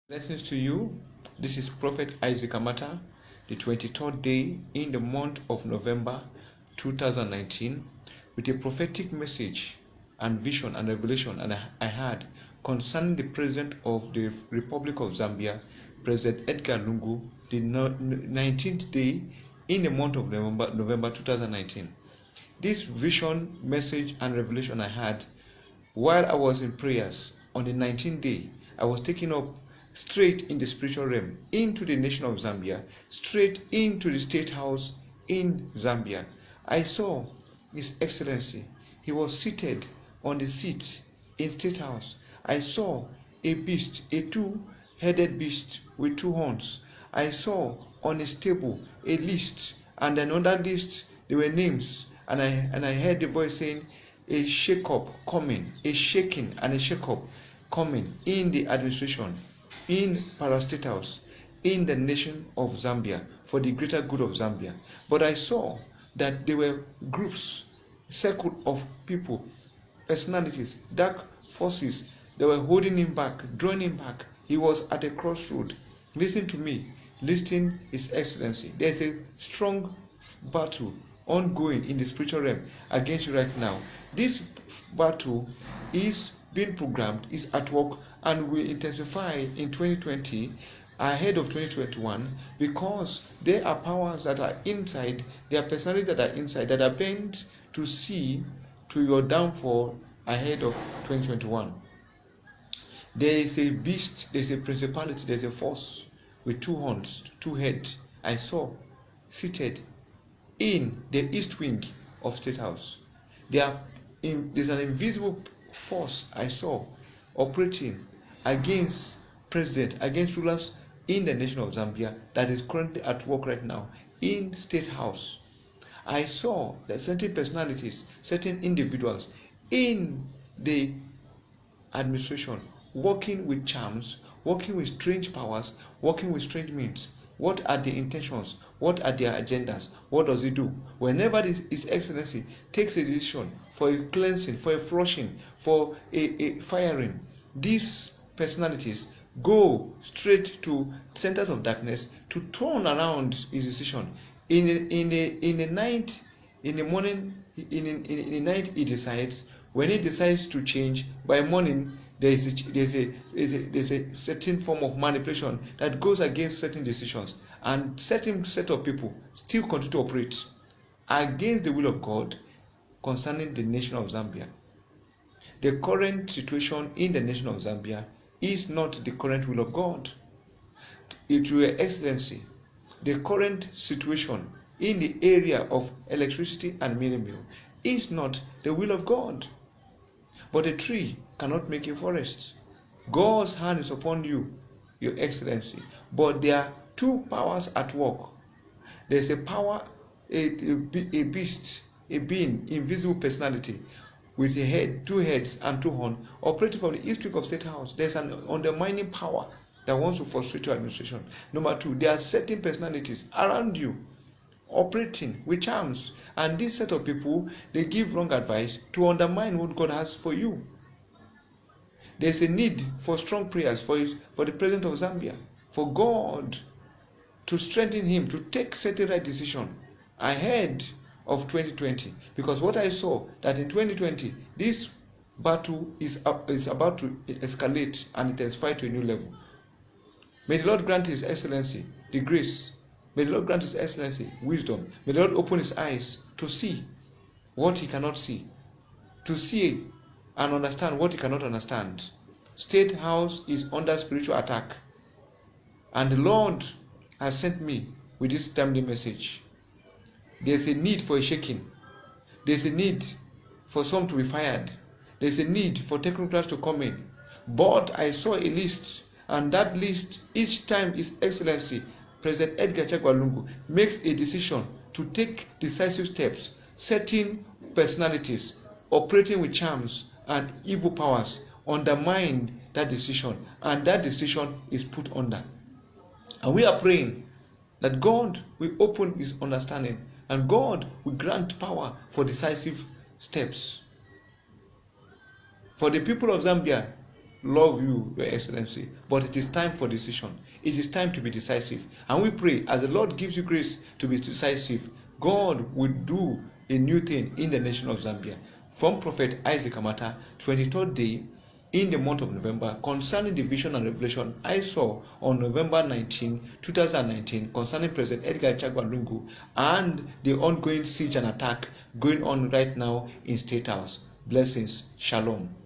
Blessings to you. This is Prophet Isaac Amata, the 23rd day in the month of November 2019, with a prophetic message and vision and revelation I had concerning the President of the Republic of Zambia, President Edgar Lungu, the 19th day in the month of November 2019. This vision, message, and revelation I had while I was in prayers on the 19th day. I was taken up straight in the spiritual realm into the nation of Zambia, straight into the state house in Zambia. I saw His Excellency. He was seated on the seat in state house. I saw a beast, a two-headed beast with two horns. I saw on his table a list, and then on that list there were names, and I heard the voice saying, a shake-up coming, a shaking and a shake-up coming in the administration, in State House, in the nation of Zambia, for the greater good of Zambia. But I saw that there were groups, circle of people, personalities, dark forces that were holding him back, drawing him back. He was at a crossroad. Listen to me, listen, His Excellency. There's a strong battle ongoing in the spiritual realm against you right now. This battle is being programmed, is at work, and will intensify in 2020 ahead of 2021, because there are powers that are inside, there are personalities that are inside that are bent to see to your downfall ahead of 2021. There is a beast, there is a principality, there is a force with two horns, two heads. I saw seated in the east wing of State House. There's an invisible force I saw operating against against rulers in the nation of Zambia that is currently at work right now in State House. I saw that certain personalities, certain individuals in the administration working with charms, working with strange powers, working with strange means. What are the intentions? What are their agendas? What does he do? Whenever His Excellency takes a decision for a cleansing, for a flushing, for a firing, these personalities go straight to centers of darkness to turn around his decision. In the night, in the morning, in the night he decides. When he decides to change, by morning there's a certain form of manipulation that goes against certain decisions, and certain set of people still continue to operate against the will of God concerning the nation of Zambia. The current situation in the nation of Zambia is not the current will of God. Your Excellency, the current situation in the area of electricity and mineral is not the will of God. But a tree cannot make a forest. God's hand is upon you, Your Excellency. But there are two powers at work. There's a power, a beast, a being, invisible personality with a head, two heads and two horns, operating from the east wing of State House. There's an undermining power that wants to frustrate your administration. Number two, there are certain personalities around you operating with charms, and this set of people, they give wrong advice to undermine what God has for you. There's a need for strong prayers for the President of Zambia, for God to strengthen him to take certain right decision ahead of 2020, because what I saw that in 2020 this battle is about to escalate and intensify to a new level. May the Lord grant His Excellency the grace. May the Lord grant His Excellency wisdom. May the Lord open his eyes to see what he cannot see, to see and understand what he cannot understand. State House is under spiritual attack, and the Lord has sent me with this timely message. There's a need for a shaking. There's a need for some to be fired. There's a need for technocrats to come in. But I saw a list, and that list, each time His Excellency President Edgar Lungu makes a decision to take decisive steps, certain personalities operating with charms and evil powers undermine that decision, and that decision is put under. And we are praying that God will open his understanding, and God will grant power for decisive steps. For the people of Zambia, love you, Your Excellency, but it is time for decision. It is time to be decisive. And we pray, as the Lord gives you grace to be decisive, God will do a new thing in the nation of Zambia. From Prophet Isaac Amata, 23rd day in the month of November, concerning the vision and revelation I saw on November 19, 2019, concerning President Edgar Lungu and the ongoing siege and attack going on right now in State House. Blessings. Shalom.